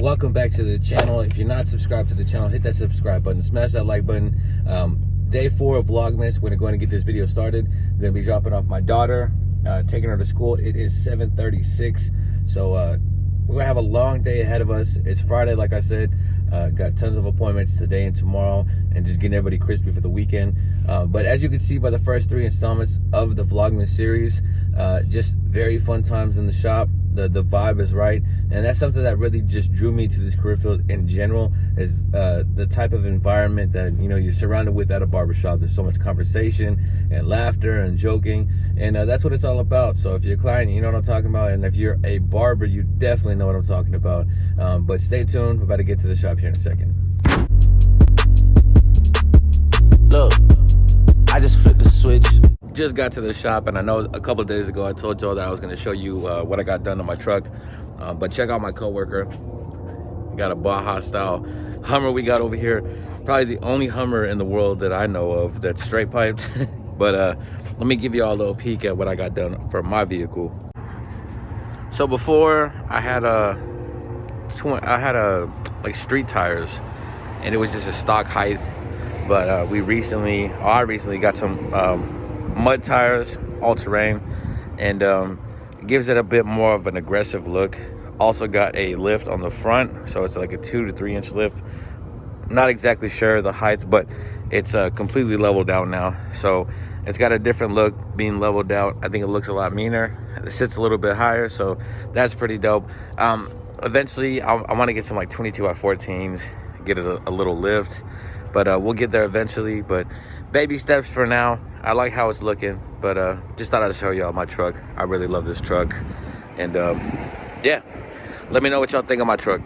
Welcome back to the channel. If you're not subscribed to the channel, hit that subscribe button, smash that like button. Day 4 of Vlogmas. We're going to get this video started. I'm going to be dropping off my daughter, taking her to school. It is 7:36, so we're going to have a long day ahead of us. It's Friday, like I said. Got tons of appointments today and tomorrow, and just getting everybody crispy for the weekend. But as you can see by the first 3 installments of the Vlogmas series, just very fun times in the shop. The vibe is right, and that's something that really just drew me to this career field in general, is the type of environment that you're surrounded with at a barbershop. There's so much conversation and laughter and joking, and that's what it's all about. So if you're a client, you know what I'm talking about, and if you're a barber, you definitely know what I'm talking about. But stay tuned, we're about to get to the shop here in a second. Look, I just flipped the switch. Just got to the shop, and I know a couple of days ago I told y'all that I was going to show you what I got done on my truck, but check out my coworker. We got a Baja style Hummer we got over here, probably the only Hummer in the world that I know of that's straight piped. But let me give y'all a little peek at what I got done for my vehicle. So before I had like street tires, and it was just a stock height, but I recently got some mud tires, all-terrain, and it gives it a bit more of an aggressive look. Also got a lift on the front, so it's like a 2 to 3 inch lift. Not exactly sure the height, but it's completely leveled out now, so it's got a different look being leveled out. I think it looks a lot meaner. It sits a little bit higher, so that's pretty dope. Eventually I want to get some like 22x14s, get it a little lift, but we'll get there eventually. But baby steps for now. I like how it's looking, but just thought I'd show y'all my truck. I really love this truck, and yeah, let me know what y'all think of my truck.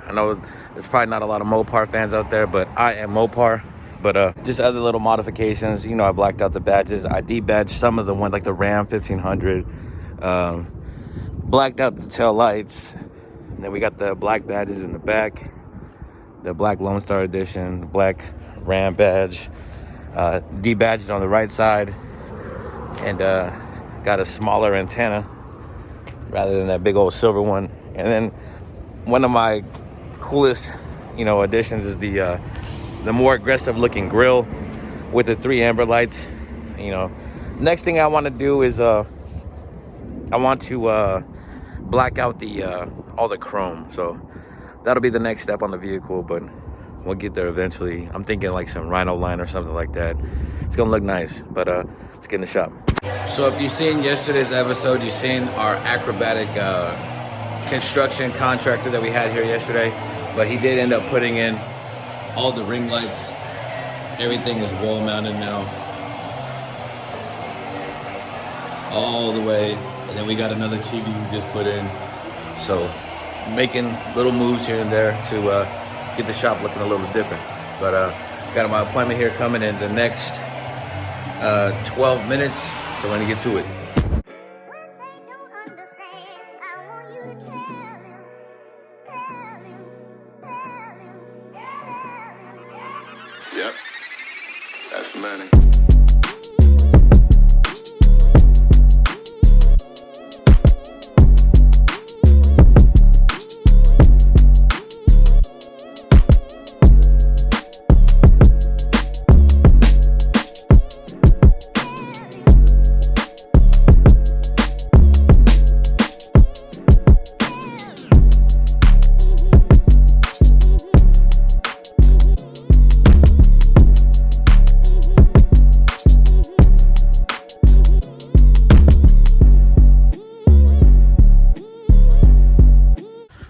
I know there's probably not a lot of Mopar fans out there, but I am Mopar. But just other little modifications. I blacked out the badges. I debadged some of the ones, like the Ram 1500. Blacked out the tail lights. And then we got the black badges in the back, the black Lone Star edition, the black Ram badge. Debadged on the right side, and got a smaller antenna rather than that big old silver one. And then one of my coolest additions is the more aggressive looking grill with the 3 amber lights. Next thing I want to do is I want to black out all the chrome, so that'll be the next step on the vehicle, but we'll get there eventually. I'm thinking like some rhino line or something like that. It's gonna look nice, but let's get in the shop. So if you've seen yesterday's episode, you've seen our acrobatic construction contractor that we had here yesterday, but he did end up putting in all the ring lights. Everything is wall mounted now, all the way. And then we got another TV we just put in. So making little moves here and there to get the shop looking a little different. But got my appointment here coming in the next 12 minutes, so we're gonna get to it. Yep, that's the money.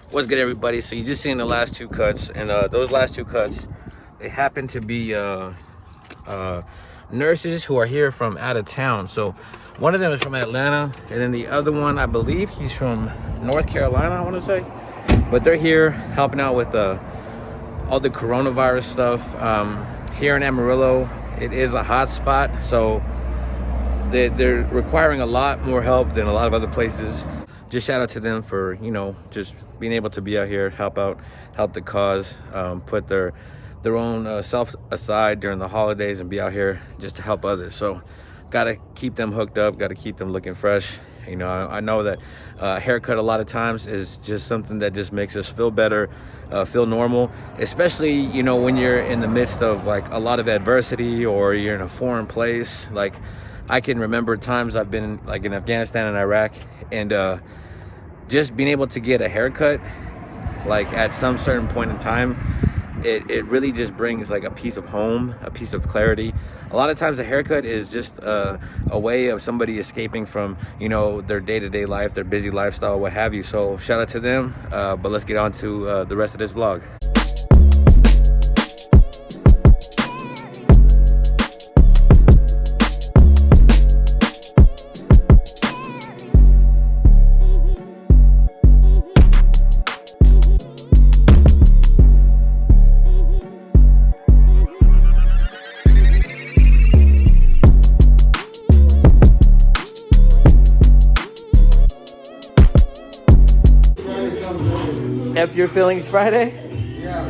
What's good, everybody? So you just seen the last 2 cuts, and those last 2 cuts, they happen to be nurses who are here from out of town. So one of them is from Atlanta, and then the other one, I believe he's from North Carolina, I want to say. But they're here helping out with all the coronavirus stuff. Here in Amarillo, it is a hot spot, so they're requiring a lot more help than a lot of other places. Just shout out to them for just being able to be out here, help the cause, put their own self aside during the holidays and be out here just to help others. So gotta keep them hooked up, gotta keep them looking fresh, You know, I know that haircut a lot of times is just something that just makes us feel better, feel normal, especially, you know, when you're in the midst of like a lot of adversity or you're in a foreign place. Like, I can remember times I've been like in Afghanistan and Iraq, and just being able to get a haircut like at some certain point in time, it really just brings like a piece of home, a piece of clarity. A lot of times a haircut is just a way of somebody escaping from, you know, their day-to-day life, their busy lifestyle, what have you. So shout out to them, but let's get on to the rest of this vlog. F Your Feelings Friday? Yeah.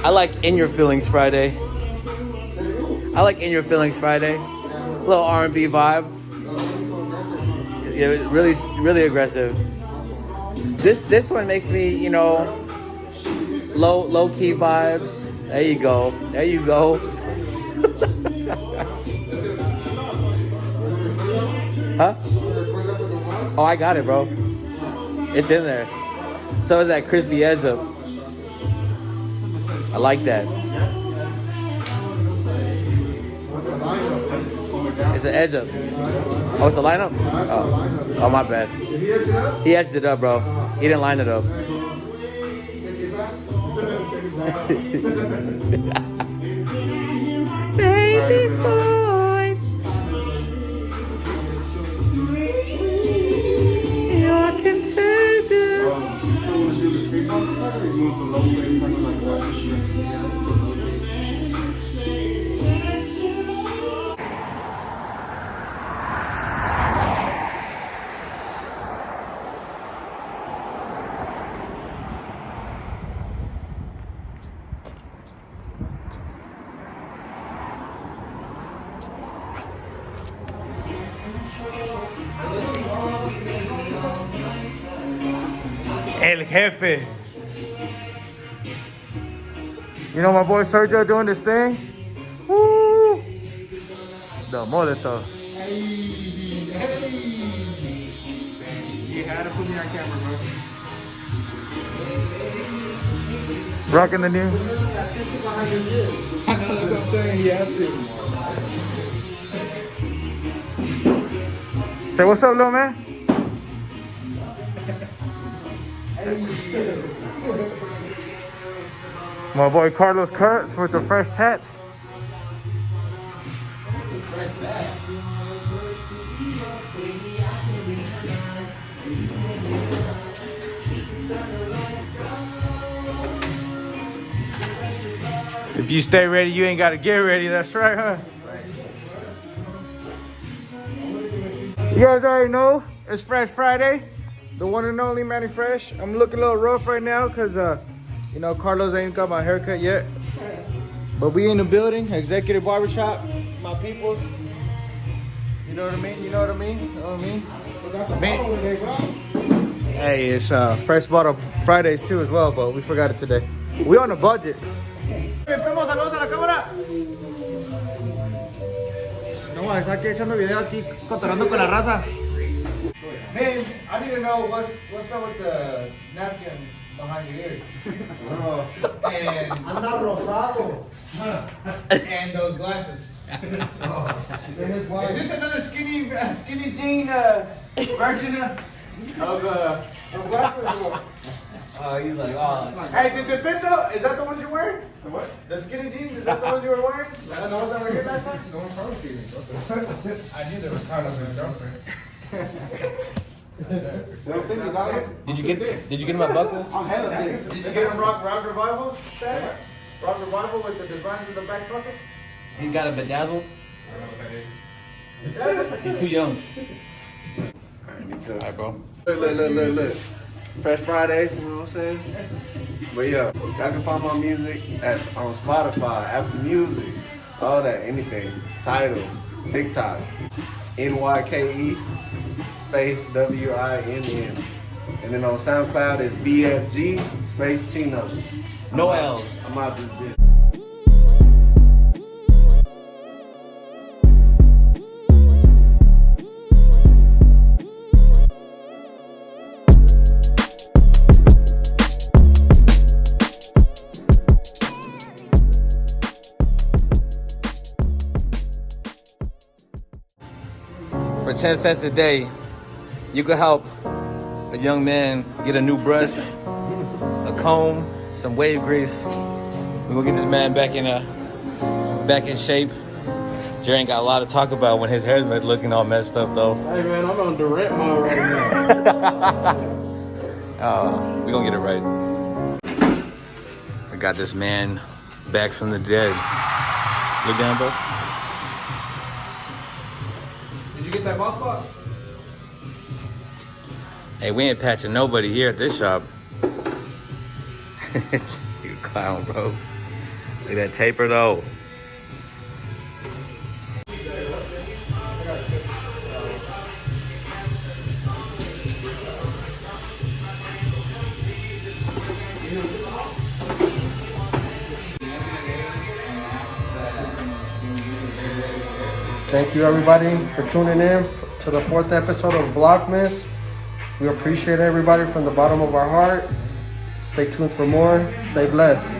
I like In Your Feelings Friday. I like In Your Feelings Friday. A little R&B vibe. Yeah, really aggressive. This one makes me, you know, low key vibes. There you go. There you go. Huh? Oh, I got it, bro. It's in there. So is that crispy edge up. I like that. It's an edge up. Oh, it's a lineup? Oh, my bad. He edged it up, bro. He didn't line it up. Baby's voice. You're contagious. El Jefe. You know my boy Sergio doing this thing? Woo! The molito. Hey. You had to put me on camera, bro. Rocking the new. I know, that's what I'm saying. He had to. Say what's up, little man? My boy Carlos Kurtz with the fresh tats. If you stay ready, you ain't gotta get ready. That's right, huh? You guys already know it's Fresh Friday. The one and only Manny Fresh. I'm looking a little rough right now because, you know, Carlos ain't got my haircut yet. But we in the building, Executive Barbershop, my peoples. You know what I mean? You know what I mean? You know what I mean? Hey, it's Fresh Bottle Fridays too as well, but we forgot it today. We on a budget. Primo, saludos a la cámara. No, está aquí echando video aquí, cotorreando con la raza. Man, I need to know what's up with the napkin behind your ears. And anda rosado. And those glasses. Is this another skinny jean version of glasses? He's like, oh. Hey, did you fit though? Is that the ones you're wearing? The what? The skinny jeans? Is that the ones you were wearing? The ones that were here last time? No one promised you. I knew there was Carlos and girlfriend. Did you get him a buckle? I'm hella thick. Did you get him Rock Revival status? Rock Revival with the designs in the back pocket? He's got a bedazzle. I don't know what that is. He's too young. Alright, bro. Look. Fresh Fridays, you know what I'm saying? But yeah, y'all can find my music on Spotify, Apple Music, all that, anything. Tidal, TikTok, NYKE, space WINN. And then on SoundCloud it's BFG space Chinos. No L's. I'm out this bitch. For 10 cents a day, you could help a young man get a new brush, a comb, some wave grease. We're gonna get this man back in shape. Jerry ain't got a lot to talk about when his hair's been looking all messed up though. Hey man, I'm on direct mode right now. We gonna get it right. I got this man back from the dead. Look down, bro. Did you get that boss spot? Hey, we ain't patching nobody here at this shop. You clown, bro. Look at that taper though. Thank you everybody for tuning in to the 4th episode of Vlogmas. We appreciate everybody from the bottom of our heart. Stay tuned for more. Stay blessed.